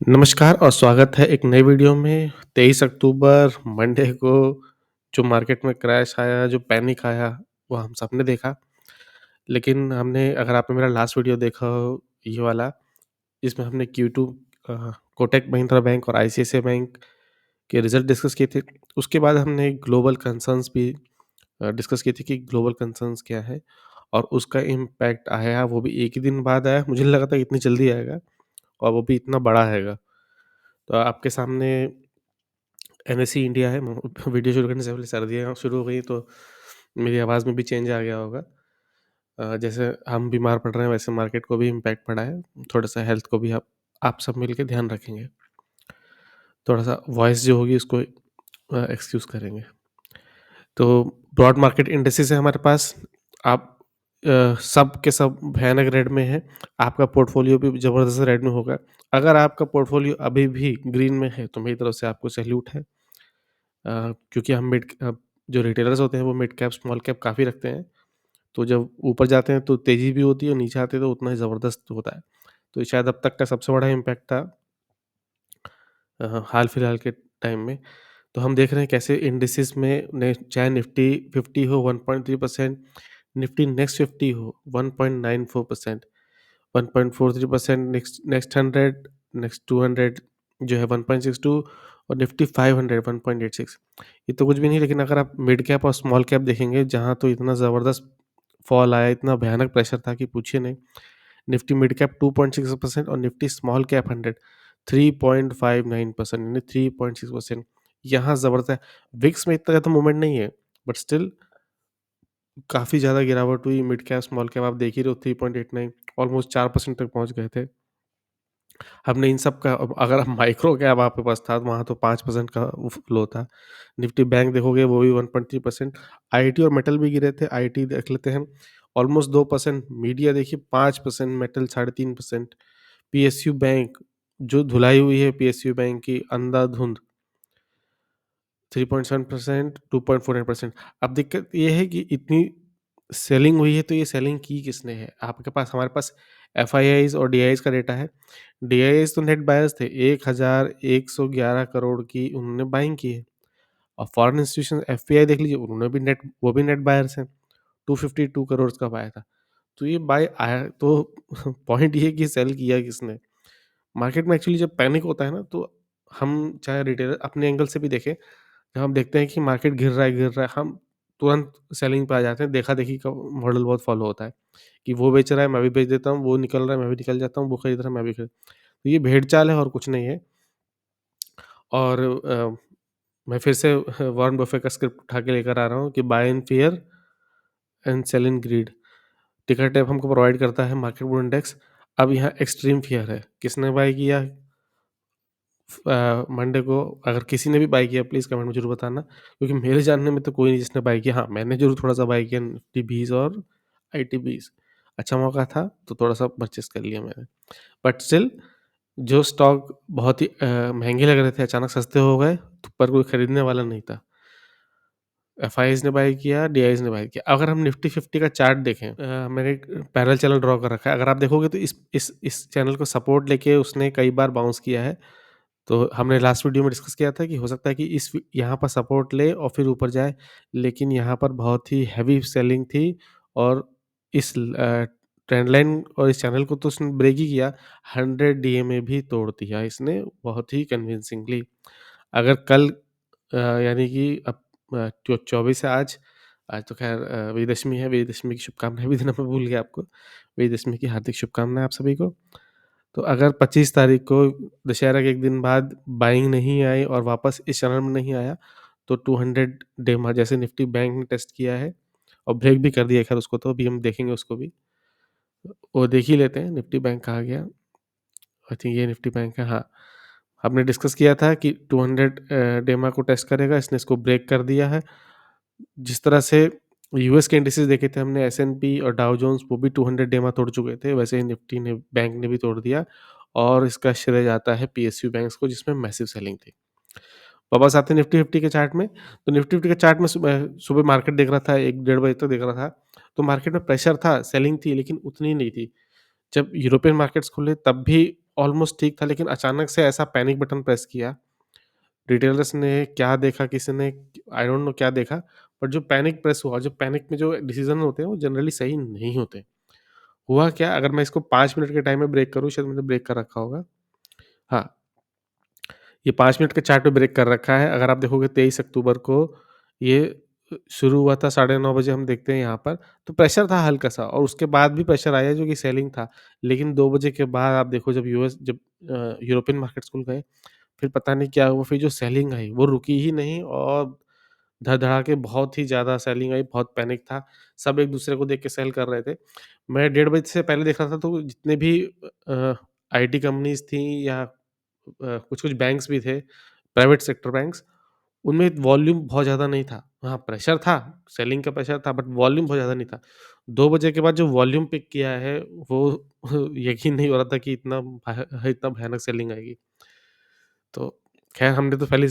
नमस्कार और स्वागत है एक नई वीडियो में। 23 अक्टूबर मंडे को जो मार्केट में क्रैश आया, जो पैनिक आया, वो हम सबने देखा। लेकिन हमने अगर आपने मेरा लास्ट वीडियो देखा हो ये वाला, जिसमें हमने Q2 कोटक महिंद्रा बैंक और आईसीआईसीआई बैंक के रिज़ल्ट डिस्कस किए थे। उसके बाद हमने ग्लोबल कंसर्न्स भी डिस्कस किए थे कि ग्लोबल कंसर्न्स क्या है और उसका इम्पैक्ट आया, वो भी एक ही दिन बाद आया। मुझे नहीं लगा था इतनी जल्दी आएगा और वो भी इतना बड़ा आएगा। तो आपके सामने एनएसई इंडिया है। वीडियो शुरू करने से पहले सर्दियाँ शुरू हो गई तो मेरी आवाज़ में भी चेंज आ गया होगा। जैसे हम बीमार पड़ रहे हैं वैसे मार्केट को भी इम्पैक्ट पड़ा है। थोड़ा-सा हेल्थ को भी आप सब मिलके ध्यान रखेंगे। थोड़ा-सा वॉइस जो होगी उसको एक्सक्यूज़ करेंगे। तो ब्रॉड मार्केट इंडिसेस है हमारे पास। आप सब के सब भयानक रेड में हैं। आपका पोर्टफोलियो भी ज़बरदस्त रेड में होगा। अगर आपका पोर्टफोलियो अभी भी ग्रीन में है तो मेरी तरफ से आपको सैल्यूट है। क्योंकि हम जो रिटेलर्स होते हैं वो मिड कैप, स्मॉल कैप काफ़ी रखते हैं। तो जब ऊपर जाते हैं तो तेज़ी भी होती है और नीचे आते हैं तो उतना ही ज़बरदस्त होता है। तो ये शायद अब तक का सबसे बड़ा इम्पैक्ट था हाल-फिलहाल के टाइम में। तो हम देख रहे हैं कैसे इंडिसेस में ने चाहे निफ्टी 50 हो 1.3%, निफ्टी नेक्स्ट 50 हो 1.94%, 1.43% नेक्स्ट नेक्स्ट 100, नेक्स्ट 200 जो है 1.62 और निफ्टी 500 1.86। ये तो कुछ भी नहीं, लेकिन अगर आप मिड कैप और स्मॉल कैप देखेंगे जहाँ तो इतना ज़बरदस्त फॉल आया, इतना भयानक प्रेशर था कि पूछिए नहीं। निफ्टी मिड कैप 2.6% और निफ्टी स्मॉल कैप 100 3.59% यानी 3.6%। यहाँ ज़बरदस्त है। विक्स में इतना ज़्यादा मूवमेंट नहीं है, बट स्टिल काफ़ी ज़्यादा गिरावट हुई। मिड कैप, स्मॉल कैप आप देख ही रहे हो 3.89 ऑलमोस्ट 4% तक पहुँच गए थे। हमने इन सब का अब अगर हम माइक्रो कैप आपके पास था, वहाँ तो 5% का फ्लो था। निफ्टी बैंक देखोगे वो भी 1.3%। आईटी और मेटल भी गिरे थे। आईटी देख लेते हैं ऑलमोस्ट 2%, मीडिया देखिए 5%, मेटल 3.5%। पीएसयू बैंक जो धुलाई हुई है पीएसयू बैंक की अंधाधुंध 3.7%, 2.49%। अब दिक्कत ये है कि इतनी सेलिंग हुई है तो ये सेलिंग की किसने है? आपके पास हमारे पास एफआईआईज़ और डीआईज़ का डेटा है। डीआईज़ तो नेट बायर्स थे, 1111 करोड़ की उन्होंने बाइंग की है और फॉरेन इंस्टीट्यूशन एफपीआई देख लीजिए, उन्होंने भी नेट बायर्स हैं, 252 करोड़ का बाय था। तो ये बाय आया तो पॉइंट ये है कि सेल किया किसने? मार्केट में एक्चुअली जब पैनिक होता है ना तो हम चाहे रिटेलर अपने एंगल से भी देखें, जब हम देखते हैं कि मार्केट गिर रहा है, हम तुरंत सेलिंग पे आ जाते हैं। देखा-देखी का मॉडल बहुत फॉलो होता है कि वो बेच रहा है, मैं भी बेच देता हूँ, वो निकल रहा है, मैं भी निकल जाता हूँ, वो खरीद रहा है, मैं भी खरीद। तो ये भेड़-चाल है और कुछ नहीं है। और मैं फिर से वॉरेन बफेट का स्क्रिप्ट उठा के लेकर आ रहा हूँ कि buy in fear and sell in greed. Ticker tape हमको प्रोवाइड करता है मार्केट वूड इंडेक्स। अब यहाँ एक्सट्रीम फियर है। किसने बाय किया? मंडे को अगर किसी ने भी बाय किया प्लीज़ कमेंट में ज़रूर बताना, क्योंकि मेरे जानने में तो कोई नहीं जिसने बाय किया। हाँ, मैंने ज़रूर थोड़ा-सा बाय किया निफ्टी 20 और आईटी 20। अच्छा मौका था तो थोड़ा-सा परचेज़ कर लिया मैंने। बट स्टिल जो स्टॉक बहुत ही महँगे लग रहे थे अचानक सस्ते हो गए, तो पर कोई खरीदने वाला नहीं था। एफआईआईज़ ने बाय किया, डीआईज़ ने बाय किया। अगर हम निफ्टी 50 का चार्ट देखें, मैंने एक पैरेलल चैनल ड्रॉ कर रखा है। अगर आप देखोगे तो इस चैनल को सपोर्ट लेके उसने कई बार बाउंस किया है। तो हमने लास्ट वीडियो में डिस्कस किया था कि हो सकता है कि यहाँ पर सपोर्ट ले और फिर ऊपर जाए, लेकिन यहाँ पर बहुत ही हेवी सेलिंग थी और ट्रेंड लाइन और इस चैनल को तो उसने ब्रेक ही किया, 100 डीएमए भी तोड़ दिया इसने बहुत ही कन्विंसिंगली। अगर कल यानी कि अब जो 24 है आज, आज तो ख़ैर विजयदशमी है, विजयदशमी की शुभकामनाएँ भी देना मैं भूल गया आपको। विजयदशमी की हार्दिक शुभकामनाएँ आप सभी को। तो अगर 25 तारीख को दशहरा के 1 दिन बाद बाइंग नहीं आई और वापस इस चैनल में नहीं आया, तो 200 डेमा जैसे निफ्टी बैंक ने टेस्ट किया है और ब्रेक भी कर दिया है खैर उसको, तो अभी हम देखेंगे उसको भी। वो देख ही लेते हैं निफ्टी बैंक कहाँ गया। आई थिंक ये निफ्टी बैंक है, हाँ। हमने डिस्कस किया था कि 200 डेमा को टेस्ट करेगा, इसने इसको ब्रेक कर दिया है। जिस तरह से यूएस के इंडिसेस देखे थे हमने एसएनपी और डाउ जोन्स, वो भी 200 डेमा तोड़ चुके थे, वैसे ही निफ्टी ने बैंक ने भी तोड़ दिया और इसका श्रेय जाता है पीएसयू बैंक्स को जिसमें मैसिव सेलिंग थी। वापस आते हैं निफ्टी 50 के चार्ट में, तो निफ्टी 50 के चार्ट में सुबह सुबह मार्केट देख रहा था 1 डेढ़ बजे तक देख रहा था, तो मार्केट में प्रेशर था, सेलिंग थी लेकिन उतनी नहीं थी। जब यूरोपियन मार्केट्स खुले तब भी ऑलमोस्ट ठीक था, लेकिन अचानक से ऐसा पैनिक बटन प्रेस किया, रिटेलर्स ने क्या देखा, किसी ने आई डोंट नो क्या देखा, बट जो पैनिक प्रेस हुआ, जो पैनिक में जो डिसीज़न होते हैं वो जनरली सही नहीं होते। हुआ क्या, अगर मैं इसको 5 मिनट के टाइम में ब्रेक करूँ, शायद मैंने ब्रेक कर रखा होगा। हाँ, ये 5 मिनट के चार्ट पे ब्रेक कर रखा है। अगर आप देखोगे 23 अक्टूबर को ये शुरू हुआ था, साढ़े 9 बजे हम देखते हैं यहाँ पर, तो प्रेशर था हल्का-सा और उसके बाद भी प्रेशर आया जो कि सेलिंग था। लेकिन 2 बजे के बाद आप देखो, जब यूरोपियन मार्केट्स खुल गए, फिर पता नहीं क्या हुआ, फिर जो सेलिंग आई वो रुकी ही नहीं और धड़-धड़ा के बहुत ही ज़्यादा सेलिंग आई, बहुत पैनिक था। सब एक-दूसरे को देख के सेल कर रहे थे। मैं 1:30 बजे से पहले देख रहा था, तो जितने भी अ, आईटी कंपनीज़ थी या कुछ-कुछ बैंक्स भी थे, प्राइवेट सेक्टर बैंक्स, उनमें वॉल्यूम बहुत ज़्यादा नहीं था। हाँ, प्रेशर था, सेलिंग का प्रेशर था, बट वॉल्यूम बहुत ज़्यादा नहीं था। 2 बजे के बाद जो वॉल्यूम पिक किया है, वो यकीन नहीं हो रहा था कि इतना भयानक सेलिंग आएगी। तो ख़ैर, हमने तो पहले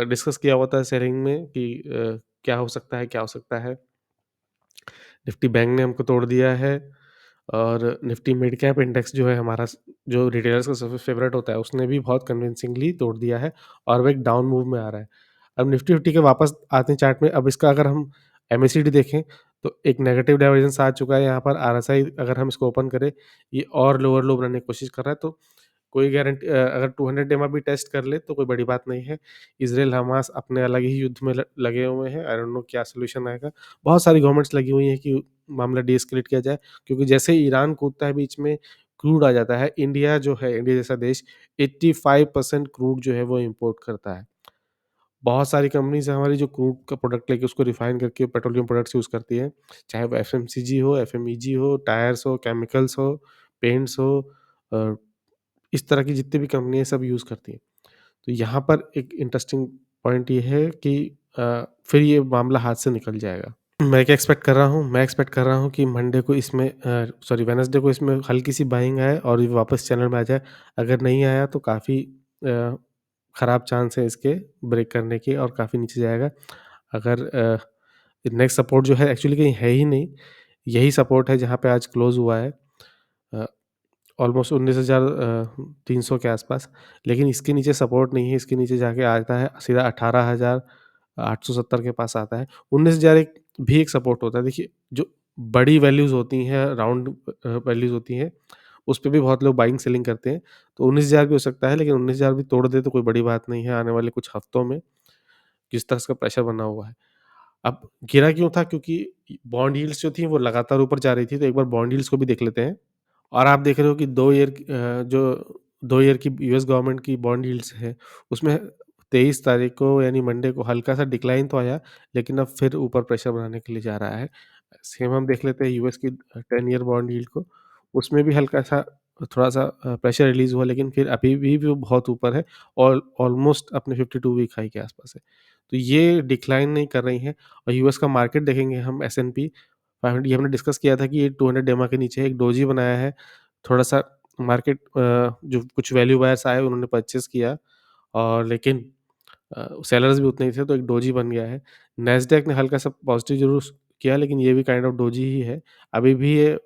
डिस्कस किया हुआ था सेलिंग में कि क्या हो सकता है, क्या हो सकता है। निफ्टी बैंक ने हमको तोड़ दिया है और निफ्टी मिड कैप इंडेक्स जो है हमारा, जो रिटेलर्स का सबसे फ़ेवरेट होता है, उसने भी बहुत कन्विंसिंगली तोड़ दिया है और वो एक डाउन मूव में आ रहा है। अब निफ्टी फिफ्टी के वापस आते हैं चार्ट में, अब इसका अगर हम एमएसीडी देखें, तो एक नेगेटिव डाइवर्जेंस आ चुका है यहाँ पर। आरएसआई अगर हम इसको ओपन करें, ये और लोअर लो बनाने की कोशिश कर रहा है, तो कोई अगर 200 डेमा भी टेस्ट कर ले तो कोई बड़ी बात नहीं है। इज़राइल हमास अपने अलग ही युद्ध में ल लगे हुए हैं, आई डोंट नो क्या सॉल्यूशन आएगा। बहुत सारी गवर्नमेंट्स लगी हुई हैं कि मामला डीएस्केलेट किया जाए, क्योंकि जैसे ही ईरान कूदता है बीच में, क्रूड आ जाता है। इंडिया जो है, इंडिया जैसा देश 85% क्रूड जो है वो इम्पोर्ट करता है। बहुत सारी कंपनीज़ हैं हमारी जो क्रूड का प्रोडक्ट लेके उसको रिफाइन करके पेट्रोलियम प्रोडक्ट्स यूज़ करती हैं। चाहे वो एफएमसीजी हो, एफएमईजी हो, टायर्स हो, केमिकल्स हो, पेंट्स हो, अ, इस तरह की जितनी भी कंपनी है सब यूज़ करती हैं। तो यहाँ पर एक इंटरेस्टिंग पॉइंट ये है कि फिर ये मामला हाथ से निकल जाएगा। मैं क्या एक्सपेक्ट कर रहा हूँ? मैं एक्सपेक्ट कर रहा हूँ कि मंडे को इसमें सॉरी, वेडनेसडे को इसमें हल्की-सी बाइंग आए और ये वापस चैनल में आ जाए। अगर नहीं आया तो काफ़ी खराब चांस है इसके ब्रेक करने के और काफ़ी नीचे जाएगा। अगर नेक्स्ट सपोर्ट जो है एक्चुअली कहीं है ही नहीं, यही सपोर्ट है जहाँ पे आज क्लोज़ हुआ है। अ, ऑलमोस्ट 19,300 के आसपास, लेकिन इसके नीचे सपोर्ट नहीं है, इसके नीचे जाके आता है सीधा 18,870 के पास आता है। 19,000 एक भी एक सपोर्ट होता है। देखिए, जो बड़ी वैल्यूज़ होती हैं, राउंड वैल्यूज़ होती हैं, उस पे भी बहुत लोग बाइंग सेलिंग करते हैं। तो 19,000 भी हो सकता है, लेकिन 19,000 भी तोड़ दे तो कोई बड़ी बात नहीं है आने वाले कुछ हफ्तों में, जिस तरह का प्रेशर बना हुआ है। अब गिरा क्यों था? क्योंकि बॉन्ड यील्ड्स जो थी वो लगातार ऊपर जा रही थी, तो एक बार बॉन्ड यील्ड्स को भी देख लेते हैं। और आप देख रहे हो कि 2 ईयर की यूएस गवर्नमेंट की बॉन्ड यील्ड्स है, उसमें 23 तारीख को यानी मंडे को हल्का-सा डिक्लाइन तो आया, लेकिन अब फिर ऊपर प्रेशर बनाने के लिए जा रहा है। सेम हम देख लेते हैं यूएस की 10 ईयर बॉन्ड यील्ड को, उसमें भी हल्का-सा थोड़ा-सा प्रेशर रिलीज़ हुआ, लेकिन फिर अभी भी वो बहुत ऊपर है और ऑलमोस्ट अपने 52 वीक हाई के आसपास है। तो ये डिक्लाइन नहीं कर रही हैं और यूएस का मार्केट देखेंगे हम, एस-एंड-पी 500, ये हमने डिस्कस किया था कि ये 200 डेमा के नीचे एक डोजी बनाया है। थोड़ा-सा मार्केट जो कुछ वैल्यू बायर्स आए उन्होंने परचेज़ किया और लेकिन सेलर्स भी उतने ही थे, तो एक डोजी बन गया है। नैस्डैक ने हल्का-सा पॉज़िटिव ज़रूर किया, लेकिन ये भी काइंड ऑफ डोजी ही है। अभी भी ये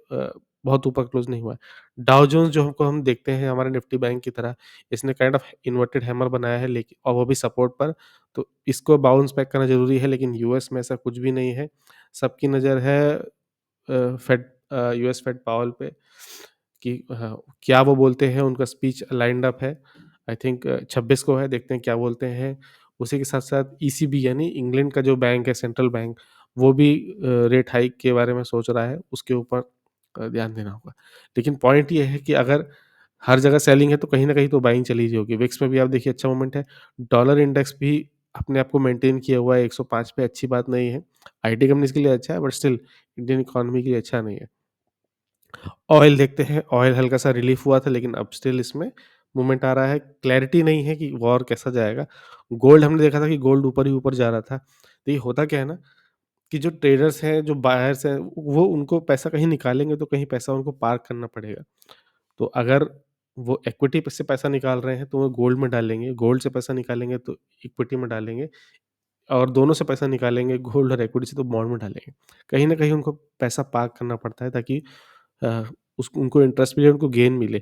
बहुत ऊपर क्लोज़ नहीं हुआ है। डाउ जोन्स जो हमको हम देखते हैं हमारे निफ्टी बैंक की तरह, इसने काइंड ऑफ इन्वर्टेड हैमर बनाया है, लेकिन और वो भी सपोर्ट पर, तो इसको बाउंस बैक करना ज़रूरी है, लेकिन यूएस में ऐसा कुछ भी नहीं है। सबकी नज़र है यूएस फेड पावेल पे कि क्या वो बोलते हैं, उनका स्पीच लाइन्ड अप है। आई थिंक 26 को है, देखते हैं क्या बोलते हैं। उसी के साथ-साथ ईसीबी यानी इंग्लैंड का जो बैंक है, सेंट्रल बैंक, वो भी रेट हाइक के बारे में सोच रहा है, उसके ऊपर ध्यान देना होगा। लेकिन पॉइंट ये है कि अगर हर जगह सेलिंग है तो कहीं न कहीं तो बाइंग चली रही होगी। विक्स में भी आप देखिए अच्छा मोमेंट है। डॉलर इंडेक्स भी अपने आप को मेंटेन किया हुआ है 105 पे, अच्छी बात नहीं है। आईटी कंपनीज़ के लिए अच्छा है, बट स्टिल इंडियन इकोनॉमी के लिए अच्छा नहीं है। ऑयल देखते हैं, ऑयल हल्का-सा रिलीफ़ हुआ था, लेकिन अब स्टिल इसमें मूवमेंट आ रहा है। क्लैरिटी नहीं है कि वॉर कैसा जाएगा। गोल्ड हमने देखा था कि गोल्ड ऊपर ही ऊपर जा रहा था। तो ये होता क्या है ना कि जो ट्रेडर्स हैं, जो बायर्स हैं, वो उनको पैसा कहीं निकालेंगे तो कहीं पैसा उनको पार्क करना पड़ेगा। तो अगर वो इक्विटी पे से पैसा निकाल रहे हैं तो वो गोल्ड में डालेंगे, गोल्ड से पैसा निकालेंगे तो इक्विटी में डालेंगे और दोनों से पैसा निकालेंगे, गोल्ड और इक्विटी से, तो बॉन्ड में डालेंगे। कहीं न कहीं उनको पैसा पार्क करना पड़ता है ताकि अ, उनको इंटरेस्ट मिले, उनको गेन मिले।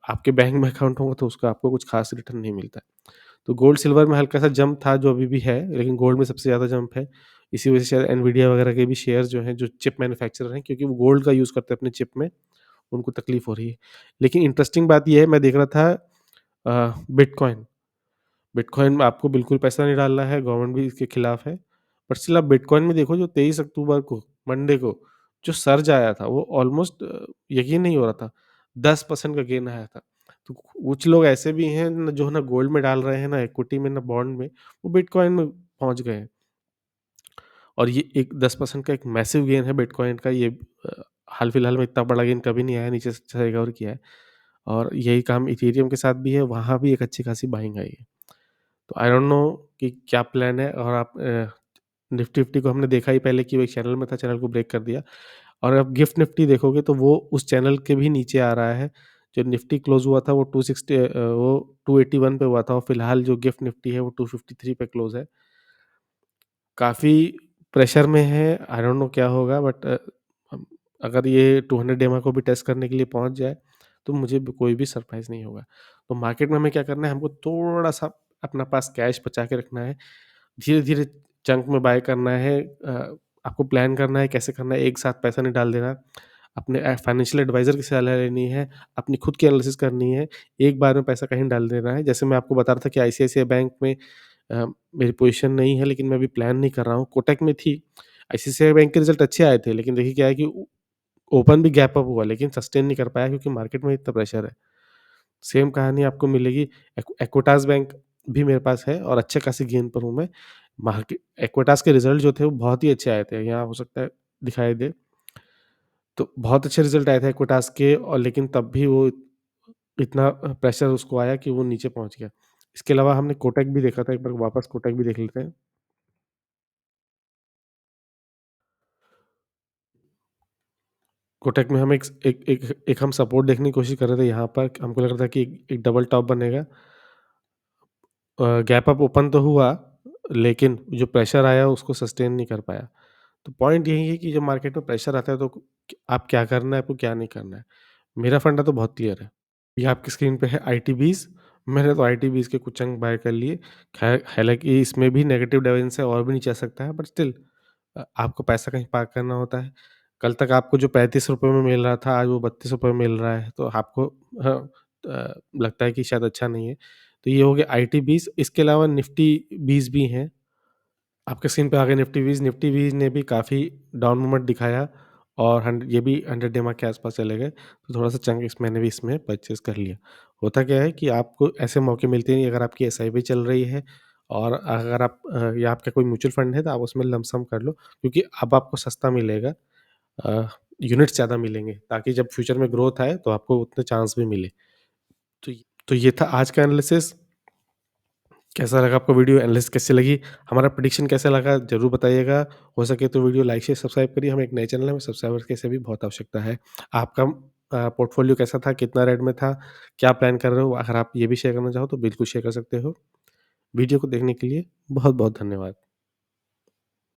आपके बैंक में अकाउंट होगा तो उसका आपको कुछ ख़ास रिटर्न नहीं मिलता है। तो गोल्ड सिल्वर में हल्का-सा जंप था जो अभी भी है, लेकिन गोल्ड में सबसे ज़्यादा जंप है। इसी वजह से शायद एनवीडिया वगैरह के भी शेयर जो हैं, जो चिप मैन्युफैक्चरर हैं, क्योंकि वो गोल्ड का यूज़ करते हैं अपने चिप में, उनको तकलीफ़ हो रही है। लेकिन इंटरेस्टिंग बात ये है, मैं देख रहा था बिटकॉइन। बिटकॉइन में आपको बिल्कुल पैसा नहीं डालना है, गवर्नमेंट भी इसके खिलाफ है। बट स्टिल आप बिटकॉइन में देखो, जो 23 अक्टूबर को, मंडे को, जो सर्ज आया था, वो ऑलमोस्ट यकीन नहीं हो रहा था, 10% का गेन आया था। तो कुछ लोग ऐसे भी हैं न, जो ना गोल्ड में डाल रहे हैं, ना इक्विटी में, ना बॉन्ड में, वो बिटकॉइन में पहुँच गए हैं। और ये एक 10% का एक मैसिव गेन है बिटकॉइन का, ये हाल-फिलहाल में इतना बड़ा गेन कभी नहीं आया, नीचे से रिकवर किया है। और यही काम इथेरियम के साथ भी है, वहाँ भी एक अच्छी खासी बाइंग आई है। तो आई डोंट नो कि क्या प्लान है। और आप निफ्टी विफ्टी को हमने देखा ही पहले कि वो एक चैनल में था, चैनल को ब्रेक कर दिया। और अब गिफ्ट निफ्टी देखोगे तो वो उस चैनल के भी नीचे आ रहा है। जो निफ्टी क्लोज़ हुआ था वो 281 पे हुआ था, और फिलहाल जो गिफ्ट निफ्टी है वो 253 पे क्लोज़ है। काफ़ी प्रेशर में है, आई डोंट नो क्या होगा, बट हम अगर ये 200 ईएमए को भी टेस्ट करने के लिए पहुँच जाए, तो मुझे ब कोई भी सरप्राइज़ नहीं होगा। तो मार्केट में हमें क्या करना है, हमको थोड़ा-सा अपना पास कैश बचा के रखना है। धीरे-धीरे चंक में बाय करना है। आपको प्लान करना है, कैसे करना है, एक साथ पैसा नहीं डाल देना। अपने फाइनेंशियल एडवाइज़र की सलाह लेनी है, अपनी खुद की एनालिसिस करनी है, एक बार में पैसा कहीं डाल देना है। जैसे मैं आपको बता रहा था कि आईसीआईसीआई बैंक में मेरी पोज़ीशन नहीं है, लेकिन मैं अभी प्लान नहीं कर रहा हूँ। कोटक में थी, आईसीआईसीआई बैंक के रिज़ल्ट अच्छे आए थे, लेकिन देखिए क्या है कि ओपन भी गैप अप हुआ, लेकिन सस्टेन नहीं कर पाया क्योंकि मार्केट में इतना प्रेशर है। सेम कहानी आपको मिलेगी। एक्विटास बैंक भी मेरे पास है और अच्छे खासे गेन पर हूँ मैं। एक्विटास के रिज़ल्ट जो थे वो बहुत ही अच्छे आए थे। यहाँ हो सकता है दिखाई दे। तो बहुत अच्छे रिज़ल्ट आए थे एक्विटास के, और लेकिन तब भी वो इतना प्रेशर उसको आया कि वो नीचे पहुँच गया। इसके अलावा हमने कोटक भी देखा था, एक बार वापस कोटक भी देख लेते हैं। कोटक में हम एक एक एक हम सपोर्ट देखने की कोशिश कर रहे थे यहाँ पर, हमको लग रहा था कि एक एक डबल टॉप बनेगा। गैप अप ओपन तो हुआ, लेकिन जो प्रेशर आया उसको सस्टेन नहीं कर पाया। तो पॉइंट यही है कि जब मार्केट में प्रेशर आता है तो आप क्या करना है, आपको क्या नहीं करना है। मेरा फंडा तो बहुत क्लियर है। ये आपकी स्क्रीन पे है आईटीबीज़, मैंने तो आईटीबीज़ के कुछ चंक बाय कर लिए। ख़ैर हालाँकि इसमें भी नेगेटिव डाइवर्जेंस है और भी नीचे आ सकता है, बट स्टिल आपको पैसा कहीं पार्क करना होता है। कल तक आपको जो ₹35 में मिल रहा था, आज वो ₹32 में मिल रहा है, तो आपको लगता है कि शायद अच्छा नहीं है। तो ये हो गया आईटी-20। इसके अलावा निफ्टी 20 भी हैं। आपके स्क्रीन पे आ गए निफ्टी 20 ने भी काफ़ी डाउन मूवमेंट दिखाया, और ये भी 100 डेमा के आस-पास चले गए। तो थोड़ा-सा चंक मैंने भी इसमें परचेज़ कर लिया। होता क्या है कि आपको ऐसे मौके मिलते हैं, अगर आपकी एसआईपी चल रही है और अगर आप या आपका कोई म्यूचुअल फंड है, तो आप उसमें लमसम कर लो, क्योंकि अब आपको सस्ता मिलेगा। अ, यूनिट्स ज़्यादा मिलेंगे, ताकि जब फ्यूचर में ग्रोथ आए तो आपको उतने चांस भी मिले। तो ये था आज का एनालिसिस। कैसा लगा आपको वीडियो, एनालिसिस कैसी लगी? हमारा प्रेडिक्शन कैसा लगा ज़रूर बताइएगा। हो सके तो वीडियो लाइक शेयर सब्सक्राइब करिए। हम एक नए चैनल है, हमें सब्सक्राइबर्स की ऐसे भी बहुत आवश्यकता है। आपका पोर्टफोलियो कैसा था? कितना रेट में था? क्या प्लान कर रहे हो? अगर आप ये भी शेयर करना चाहो तो बिल्कुल शेयर कर सकते हो। वीडियो को देखने के लिए बहुत-बहुत धन्यवाद।